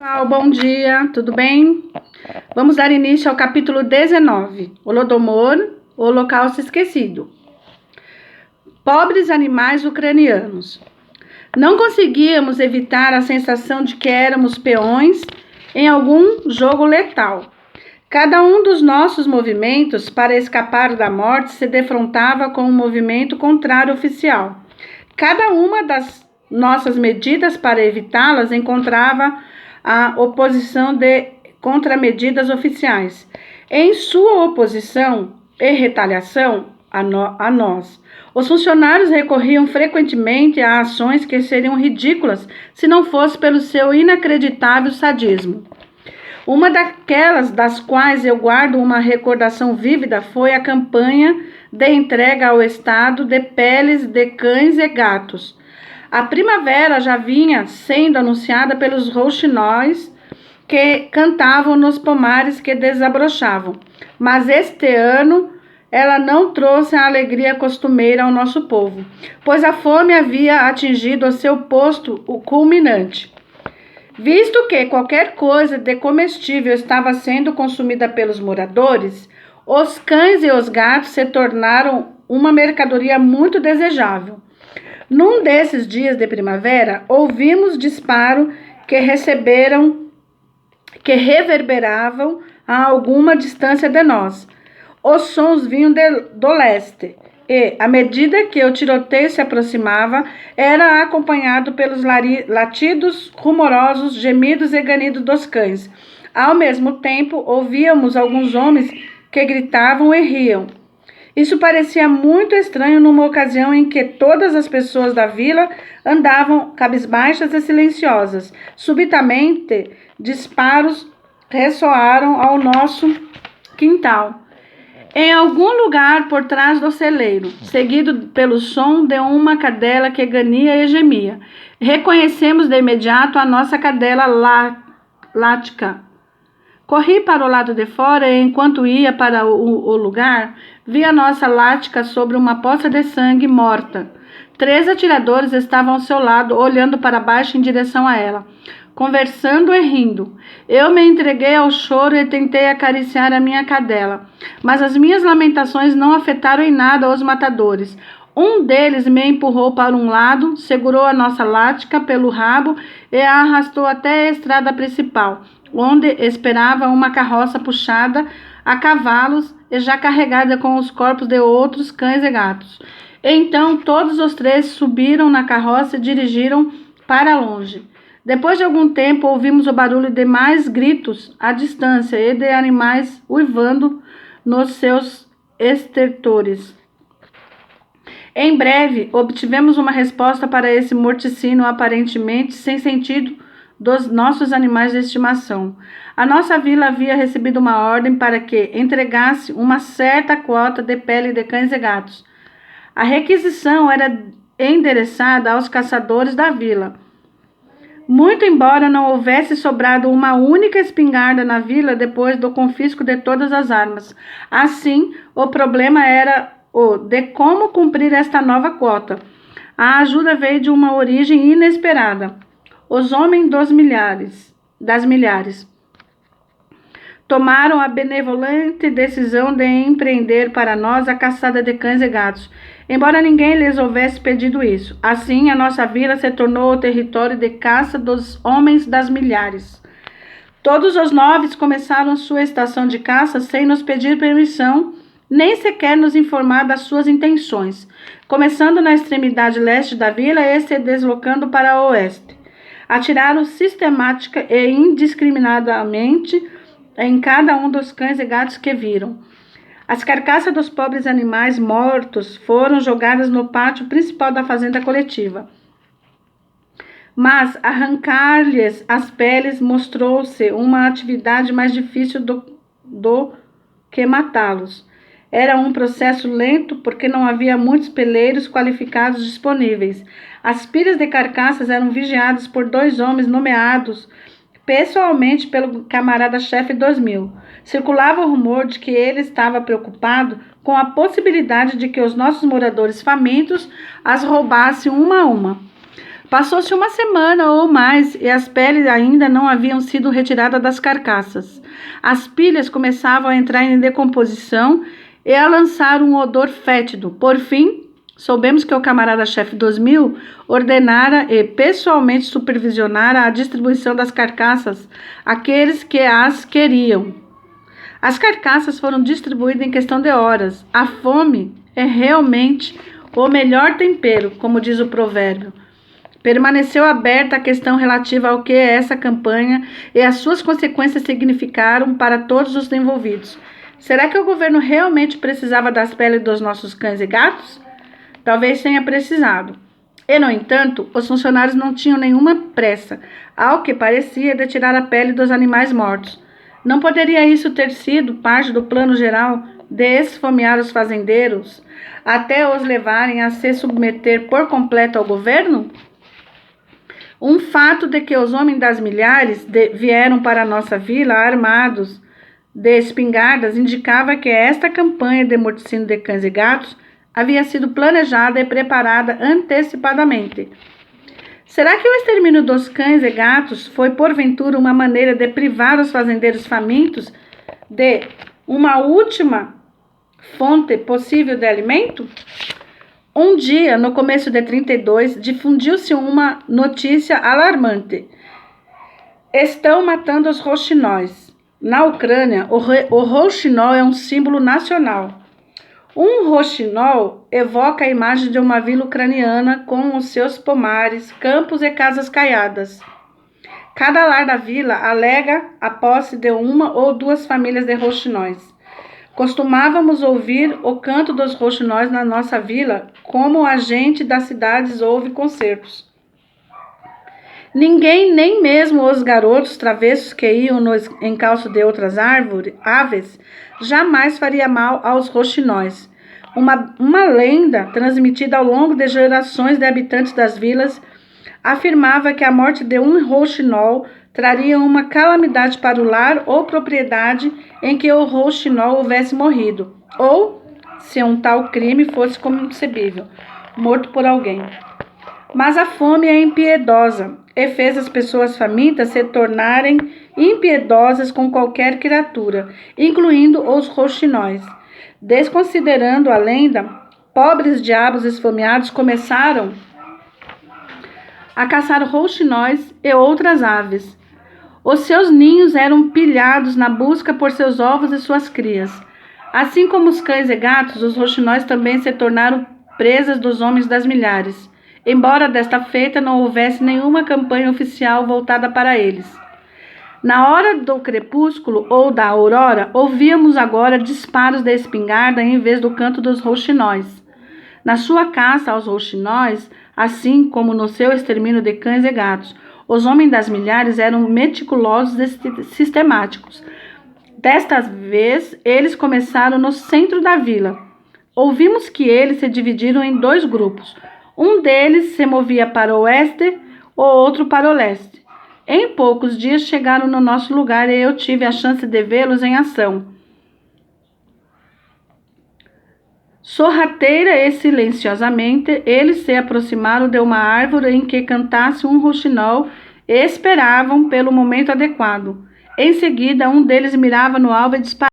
Pessoal, bom dia, tudo bem? Vamos dar início ao capítulo 19, Holodomor, o Holocausto Esquecido. Pobres animais ucranianos. Não conseguíamos evitar a sensação de que éramos peões em algum jogo letal. Cada um dos nossos movimentos para escapar da morte se defrontava com um movimento contrário oficial. Cada uma das nossas medidas para evitá-las encontrava a oposição de contramedidas oficiais. Em sua oposição e retaliação a nós, os funcionários recorriam frequentemente a ações que seriam ridículas se não fosse pelo seu inacreditável sadismo. Uma daquelas das quais eu guardo uma recordação vívida foi a campanha de entrega ao Estado de peles de cães e gatos. A primavera já vinha sendo anunciada pelos rouxinóis que cantavam nos pomares que desabrochavam, mas este ano ela não trouxe a alegria costumeira ao nosso povo, pois a fome havia atingido o seu posto culminante. Visto que qualquer coisa de comestível estava sendo consumida pelos moradores, os cães e os gatos se tornaram uma mercadoria muito desejável. Num desses dias de primavera, ouvimos disparo que reverberavam a alguma distância de nós. Os sons vinham do leste e, à medida que o tiroteio se aproximava, era acompanhado pelos latidos rumorosos, gemidos e ganidos dos cães. Ao mesmo tempo, ouvíamos alguns homens que gritavam e riam. Isso parecia muito estranho numa ocasião em que todas as pessoas da vila andavam cabisbaixas e silenciosas. Subitamente, disparos ressoaram ao nosso quintal, em algum lugar por trás do celeiro, seguido pelo som de uma cadela que gania e gemia. Reconhecemos de imediato a nossa cadela Lática. Corri para o lado de fora e, enquanto ia para o lugar, vi a nossa Lática sobre uma poça de sangue morta. 3 atiradores estavam ao seu lado, olhando para baixo em direção a ela, conversando e rindo. Eu me entreguei ao choro e tentei acariciar a minha cadela, mas as minhas lamentações não afetaram em nada os matadores. Um deles me empurrou para um lado, segurou a nossa Lática pelo rabo e a arrastou até a estrada principal, onde esperava uma carroça puxada a cavalos e já carregada com os corpos de outros cães e gatos. Então todos os 3 subiram na carroça e dirigiram para longe. Depois de algum tempo ouvimos o barulho de mais gritos à distância e de animais uivando nos seus estertores. Em breve obtivemos uma resposta para esse morticínio aparentemente sem sentido dos nossos animais de estimação. A nossa vila havia recebido uma ordem para que entregasse uma certa quota de pele de cães e gatos. A requisição era endereçada aos caçadores da vila. Muito embora não houvesse sobrado uma única espingarda na vila depois do confisco de todas as armas. Assim, o problema era o de como cumprir esta nova quota. A ajuda veio de uma origem inesperada. Os homens das milhares tomaram a benevolente decisão de empreender para nós a caçada de cães e gatos, embora ninguém lhes houvesse pedido isso. Assim, a nossa vila se tornou o território de caça dos homens das milhares. Todos os novos começaram sua estação de caça sem nos pedir permissão, nem sequer nos informar das suas intenções, começando na extremidade leste da vila e se deslocando para o oeste. Atiraram sistemática e indiscriminadamente em cada um dos cães e gatos que viram. As carcaças dos pobres animais mortos foram jogadas no pátio principal da fazenda coletiva. Mas arrancar-lhes as peles mostrou-se uma atividade mais difícil do que matá-los. Era um processo lento porque não havia muitos peleiros qualificados disponíveis. As pilhas de carcaças eram vigiadas por 2 homens nomeados pessoalmente pelo camarada-chefe 2000. Circulava o rumor de que ele estava preocupado com a possibilidade de que os nossos moradores famintos as roubassem uma a uma. Passou-se uma semana ou mais e as peles ainda não haviam sido retiradas das carcaças. As pilhas começavam a entrar em decomposição e a lançar um odor fétido. Por fim, soubemos que o camarada-chefe 2000 ordenara e pessoalmente supervisionara a distribuição das carcaças àqueles que as queriam. As carcaças foram distribuídas em questão de horas. A fome é realmente o melhor tempero, como diz o provérbio. Permaneceu aberta a questão relativa ao que essa campanha e as suas consequências significaram para todos os envolvidos. Será que o governo realmente precisava das peles dos nossos cães e gatos? Talvez tenha precisado. E, no entanto, os funcionários não tinham nenhuma pressa, ao que parecia, de tirar a pele dos animais mortos. Não poderia isso ter sido parte do plano geral de esfomear os fazendeiros até os levarem a se submeter por completo ao governo? Um fato de que os homens das milhares vieram para a nossa vila armados de espingardas indicava que esta campanha de morticínio de cães e gatos havia sido planejada e preparada antecipadamente. Será que o extermínio dos cães e gatos foi porventura uma maneira de privar os fazendeiros famintos de uma última fonte possível de alimento? Um dia, no começo de 32, difundiu-se uma notícia alarmante. Estão matando os rouxinóis. Na Ucrânia, o rouxinol é um símbolo nacional. Um rouxinol evoca a imagem de uma vila ucraniana com os seus pomares, campos e casas caiadas. Cada lar da vila alega a posse de uma ou duas famílias de rouxinóis. Costumávamos ouvir o canto dos rouxinóis na nossa vila, como a gente das cidades ouve concertos. Ninguém, nem mesmo os garotos travessos que iam no encalço de outras aves, jamais faria mal aos rouxinóis. Uma lenda transmitida ao longo de gerações de habitantes das vilas afirmava que a morte de um rouxinol traria uma calamidade para o lar ou propriedade em que o rouxinol houvesse morrido, ou, se um tal crime fosse concebível, morto por alguém. Mas a fome é impiedosa e fez as pessoas famintas se tornarem impiedosas com qualquer criatura, incluindo os rouxinóis. Desconsiderando a lenda, pobres diabos esfomeados começaram a caçar rouxinóis e outras aves. Os seus ninhos eram pilhados na busca por seus ovos e suas crias. Assim como os cães e gatos, os rouxinóis também se tornaram presas dos homens das milhares, embora desta feita não houvesse nenhuma campanha oficial voltada para eles. Na hora do crepúsculo ou da aurora, ouvíamos agora disparos de espingarda em vez do canto dos rouxinóis. Na sua caça aos rouxinóis, assim como no seu extermínio de cães e gatos, os homens das milhares eram meticulosos e sistemáticos. Desta vez, eles começaram no centro da vila. Ouvimos que eles se dividiram em dois grupos. Um deles se movia para o oeste, o outro para o leste. Em poucos dias chegaram no nosso lugar e eu tive a chance de vê-los em ação. Sorrateira e silenciosamente, eles se aproximaram de uma árvore em que cantasse um rouxinol e esperavam pelo momento adequado. Em seguida, um deles mirava no alvo e disparava.